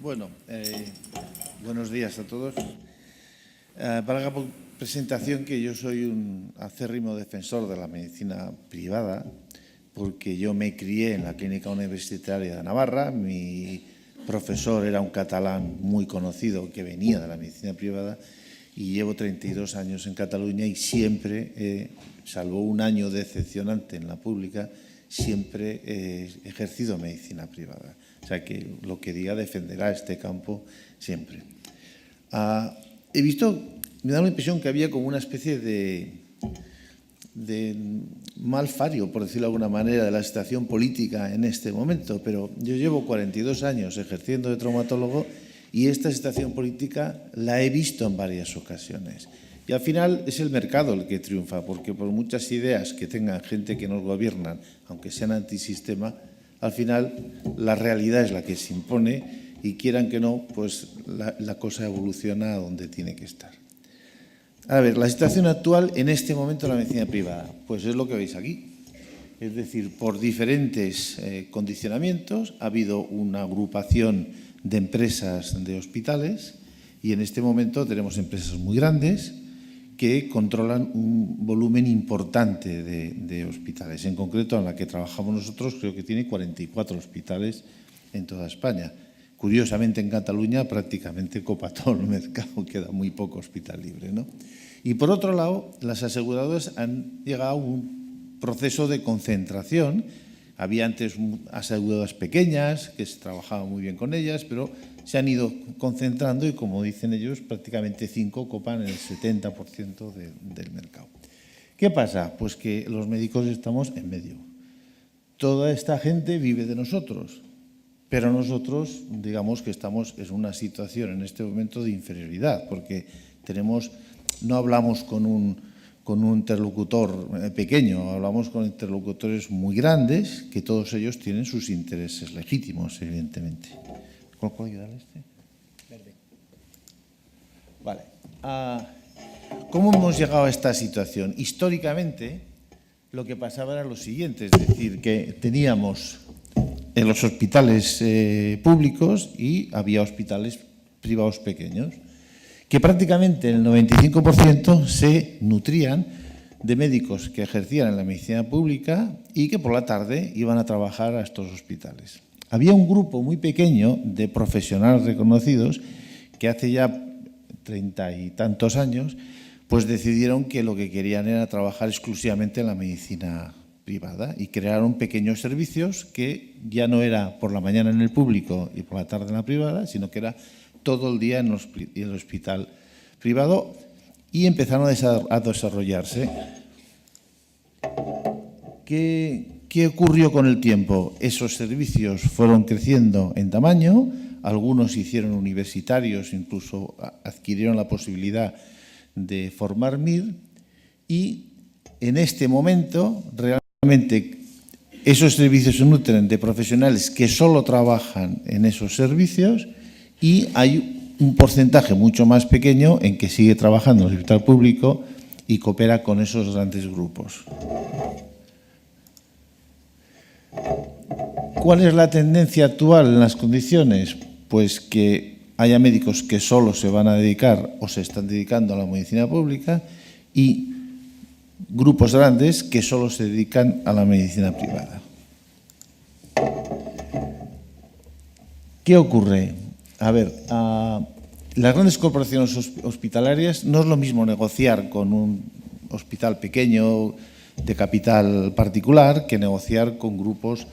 Bueno, buenos días a todos. Para la presentación, que yo soy un acérrimo defensor de la medicina privada, porque yo me crié en la Clínica Universitaria de Navarra. Mi profesor era un catalán muy conocido que venía de la medicina privada y llevo 32 años en Cataluña y siempre, salvo un año decepcionante en la pública, siempre he ejercido medicina privada. O sea que lo que diga defenderá este campo siempre. He visto, me da la impresión que había como una especie de mal fario, por decirlo de alguna manera, de la situación política en este momento, pero yo llevo 42 años ejerciendo de traumatólogo y esta situación política la he visto en varias ocasiones. Y al final es el mercado el que triunfa, porque por muchas ideas que tengan gente que nos gobiernan, aunque sean antisistema, al final la realidad es la que se impone y quieran que no, pues la cosa evoluciona a donde tiene que estar. A ver, la situación actual en este momento de la medicina privada, pues es lo que veis aquí. Es decir, por diferentes condicionamientos ha habido una agrupación de empresas de hospitales y en este momento tenemos empresas muy grandes que controlan un volumen importante de hospitales. En concreto, en la que trabajamos nosotros, creo que tiene 44 hospitales en toda España. Curiosamente, en Cataluña prácticamente copa todo el mercado, queda muy poco hospital libre, ¿no? Y por otro lado, las aseguradoras han llegado a un proceso de concentración. Había antes aseguradoras pequeñas, que se trabajaba muy bien con ellas, pero se han ido concentrando y, como dicen ellos, prácticamente 5 copan el 70% del mercado. ¿Qué pasa? Pues que los médicos estamos en medio. Toda esta gente vive de nosotros, pero nosotros, digamos que estamos en una situación en este momento de inferioridad, porque no hablamos con un interlocutor pequeño, hablamos con interlocutores muy grandes, que todos ellos tienen sus intereses legítimos, evidentemente. ¿Cuál puedo ayudarle este? Verde. Vale. ¿Cómo hemos llegado a esta situación? Históricamente, lo que pasaba era lo siguiente, es decir, que teníamos en los hospitales públicos y había hospitales privados pequeños, que prácticamente el 95% se nutrían de médicos que ejercían en la medicina pública y que por la tarde iban a trabajar a estos hospitales. Había un grupo muy pequeño de profesionales reconocidos que hace ya 30 y tantos años pues decidieron que lo que querían era trabajar exclusivamente en la medicina privada y crearon pequeños servicios que ya no era por la mañana en el público y por la tarde en la privada, sino que era todo el día en el hospital privado y empezaron a desarrollarse. ¿Qué ocurrió con el tiempo? Esos servicios fueron creciendo en tamaño, algunos se hicieron universitarios, incluso adquirieron la posibilidad de formar MIR y en este momento realmente esos servicios se nutren de profesionales que solo trabajan en esos servicios y hay un porcentaje mucho más pequeño en que sigue trabajando en el hospital público y coopera con esos grandes grupos. ¿Cuál es la tendencia actual en las condiciones? Pues que haya médicos que solo se van a dedicar o se están dedicando a la medicina pública y grupos grandes que solo se dedican a la medicina privada. ¿Qué ocurre? A ver, las grandes corporaciones hospitalarias no es lo mismo negociar con un hospital pequeño de capital particular que negociar con grupos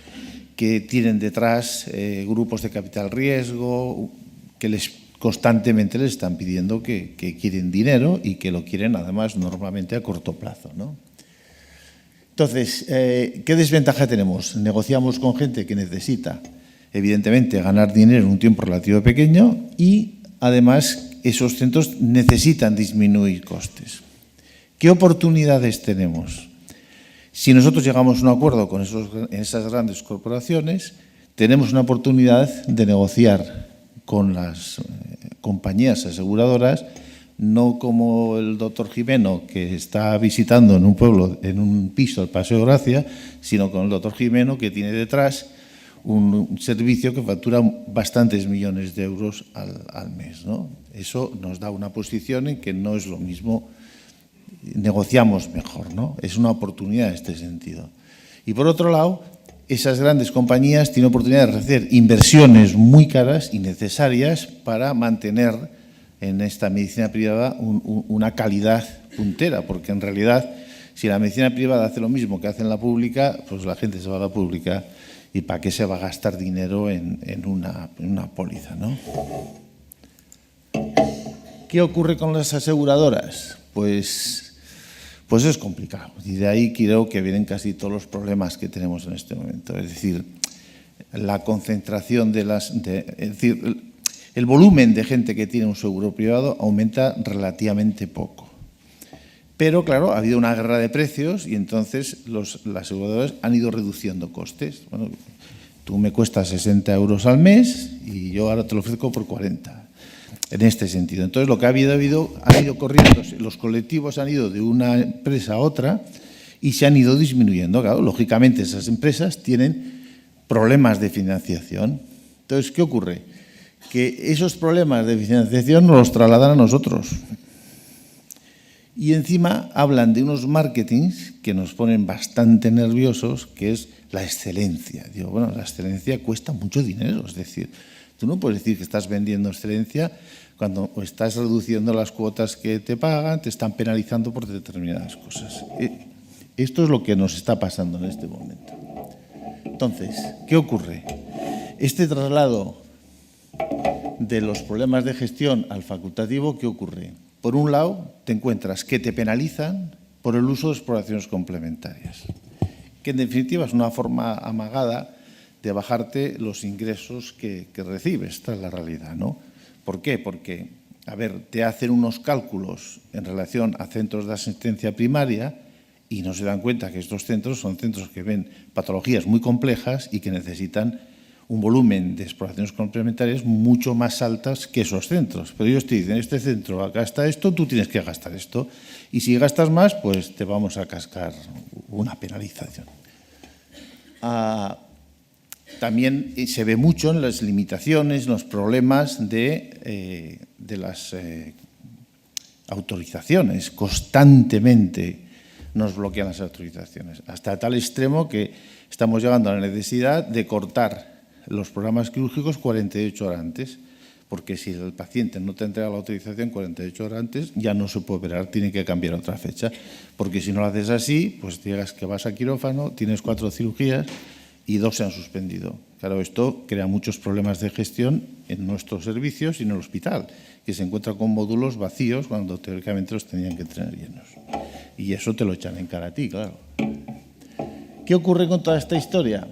que tienen detrás grupos de capital riesgo que constantemente les están pidiendo que quieren dinero y que lo quieren además normalmente a corto plazo, ¿no? Entonces, ¿qué desventaja tenemos? Negociamos con gente que necesita, evidentemente, ganar dinero en un tiempo relativo pequeño y, además, esos centros necesitan disminuir costes. ¿Qué oportunidades tenemos? Si nosotros llegamos a un acuerdo con esas grandes corporaciones, tenemos una oportunidad de negociar con las compañías aseguradoras, no como el doctor Jimeno, que está visitando en un pueblo, en un piso, el Paseo Gracia, sino con el doctor Jimeno, que tiene detrás un servicio que factura bastantes millones de euros al mes, ¿no? Eso nos da una posición en que no es lo mismo, negociamos mejor, ¿no? Es una oportunidad en este sentido. Y por otro lado, esas grandes compañías tienen oportunidad de hacer inversiones muy caras y necesarias para mantener en esta medicina privada una calidad puntera, porque en realidad, si la medicina privada hace lo mismo que hace en la pública, pues la gente se va a la pública y ¿para qué se va a gastar dinero en una póliza, ¿no? ¿Qué ocurre con las aseguradoras? Pues es complicado, y de ahí creo que vienen casi todos los problemas que tenemos en este momento. Es decir, la concentración es decir, el volumen de gente que tiene un seguro privado aumenta relativamente poco. Pero, claro, ha habido una guerra de precios y entonces las aseguradoras han ido reduciendo costes. Bueno, tú me cuestas 60 euros al mes y yo ahora te lo ofrezco por 40. En este sentido. Entonces, lo que han ido corriendo, los colectivos han ido de una empresa a otra y se han ido disminuyendo. Claro, lógicamente, esas empresas tienen problemas de financiación. Entonces, ¿qué ocurre? Que esos problemas de financiación nos los trasladan a nosotros. Y encima hablan de unos marketings que nos ponen bastante nerviosos, que es la excelencia. Digo, bueno, la excelencia cuesta mucho dinero, es decir, tú no puedes decir que estás vendiendo excelencia cuando estás reduciendo las cuotas que te pagan, te están penalizando por determinadas cosas. Esto es lo que nos está pasando en este momento. Entonces, ¿qué ocurre? Este traslado de los problemas de gestión al facultativo, ¿qué ocurre? Por un lado, te encuentras que te penalizan por el uso de exploraciones complementarias, que en definitiva es una forma amagada de bajarte los ingresos que recibes. Esta es la realidad, ¿no? ¿Por qué? Porque, a ver, te hacen unos cálculos en relación a centros de asistencia primaria y no se dan cuenta que estos centros son centros que ven patologías muy complejas y que necesitan un volumen de exploraciones complementarias mucho más altas que esos centros. Pero ellos te dicen, este centro gasta esto, tú tienes que gastar esto. Y si gastas más, pues te vamos a cascar una penalización. También se ve mucho en las limitaciones, en los problemas de las autorizaciones. Constantemente nos bloquean las autorizaciones, hasta tal extremo que estamos llegando a la necesidad de cortar los programas quirúrgicos 48 horas antes, porque si el paciente no te entrega la autorización 48 horas antes, ya no se puede operar, tiene que cambiar a otra fecha, porque si no lo haces así, pues llegas que vas a quirófano, tienes 4 cirugías y 2 se han suspendido. Claro, esto crea muchos problemas de gestión en nuestros servicios y en el hospital, que se encuentra con módulos vacíos cuando teóricamente los tenían que tener llenos. Y eso te lo echan en cara a ti, claro. ¿Qué ocurre con toda esta historia?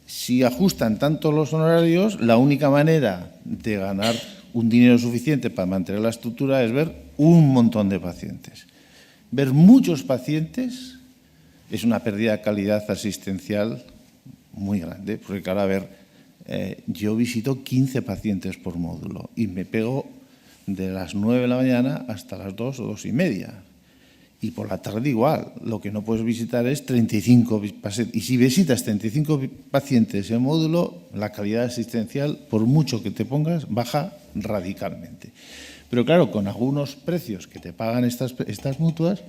Si ajustan tanto los honorarios, la única manera de ganar un dinero suficiente para mantener la estructura es ver un montón de pacientes. Ver muchos pacientes es una pérdida de calidad asistencial muy grande, porque claro, a ver, yo visito 15 pacientes por módulo y me pego de las 9 de la mañana hasta las 2 o 2:30. Y por la tarde igual, lo que no puedes visitar es 35 pacientes. Y si visitas 35 pacientes en módulo, la calidad asistencial, por mucho que te pongas, baja radicalmente. Pero claro, con algunos precios que te pagan estas mutuas,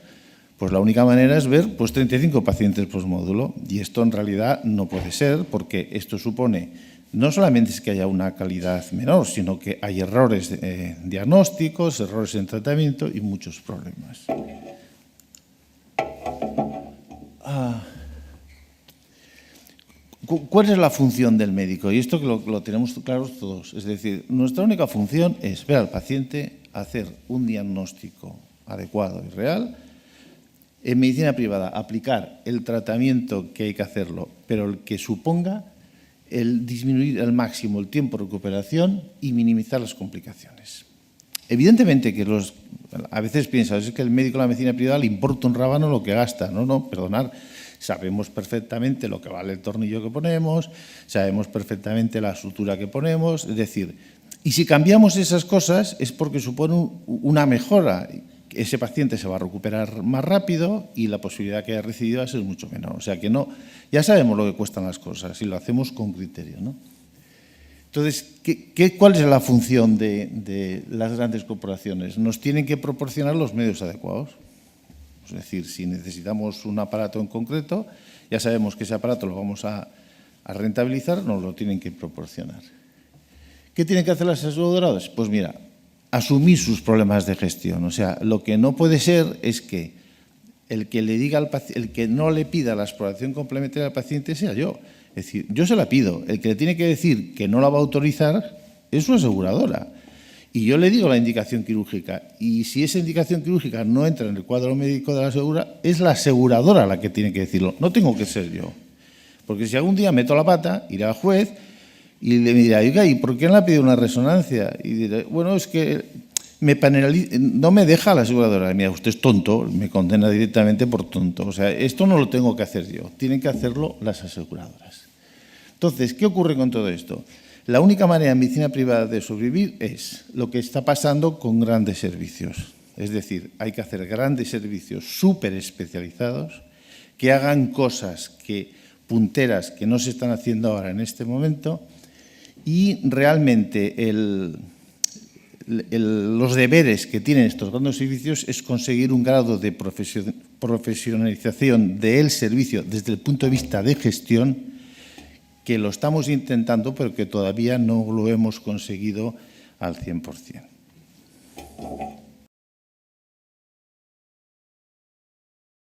pues la única manera es ver pues 35 pacientes por módulo. Y esto en realidad no puede ser, porque esto supone no solamente es que haya una calidad menor, sino que hay errores diagnósticos, errores en tratamiento y muchos problemas. ¿Cuál es la función del médico? Y esto que lo tenemos claros todos. Es decir, nuestra única función es ver al paciente, hacer un diagnóstico adecuado y real. En medicina privada, aplicar el tratamiento que hay que hacerlo, pero el que suponga el disminuir al máximo el tiempo de recuperación y minimizar las complicaciones. Evidentemente que a veces piensas, es que el médico de la medicina privada le importa un rábano lo que gasta. No, perdonad. Sabemos perfectamente lo que vale el tornillo que ponemos, sabemos perfectamente la sutura que ponemos, es decir, y si cambiamos esas cosas es porque supone una mejora ese paciente se va a recuperar más rápido y la posibilidad que haya recidido va a ser mucho menor. O sea que no, ya sabemos lo que cuestan las cosas y lo hacemos con criterio, ¿no? Entonces, ¿cuál es la función de las grandes corporaciones? Nos tienen que proporcionar los medios adecuados. Es decir, si necesitamos un aparato en concreto, ya sabemos que ese aparato lo vamos a rentabilizar, nos lo tienen que proporcionar. ¿Qué tienen que hacer las aseguradoras? Pues mira, asumir sus problemas de gestión. O sea, lo que no puede ser es que el que le diga al paciente, el que no le pida la exploración complementaria al paciente sea yo. Es decir, yo se la pido. El que le tiene que decir que no la va a autorizar es una aseguradora. Y yo le digo la indicación quirúrgica. Y si esa indicación quirúrgica no entra en el cuadro médico de la aseguradora, es la aseguradora la que tiene que decirlo. No tengo que ser yo. Porque si algún día meto la pata, iré al juez y le dirá, oiga, ¿y por qué no le ha pedido una resonancia? Y diré, bueno, es que no me deja la aseguradora. Mira, usted es tonto, me condena directamente por tonto. O sea, esto no lo tengo que hacer yo, tienen que hacerlo las aseguradoras. Entonces, ¿qué ocurre con todo esto? La única manera en medicina privada de sobrevivir es lo que está pasando con grandes servicios. Es decir, hay que hacer grandes servicios súper especializados que hagan cosas punteras que no se están haciendo ahora en este momento y realmente los deberes que tienen estos grandes servicios es conseguir un grado de profesionalización del servicio desde el punto de vista de gestión que lo estamos intentando, pero que todavía no lo hemos conseguido al 100%.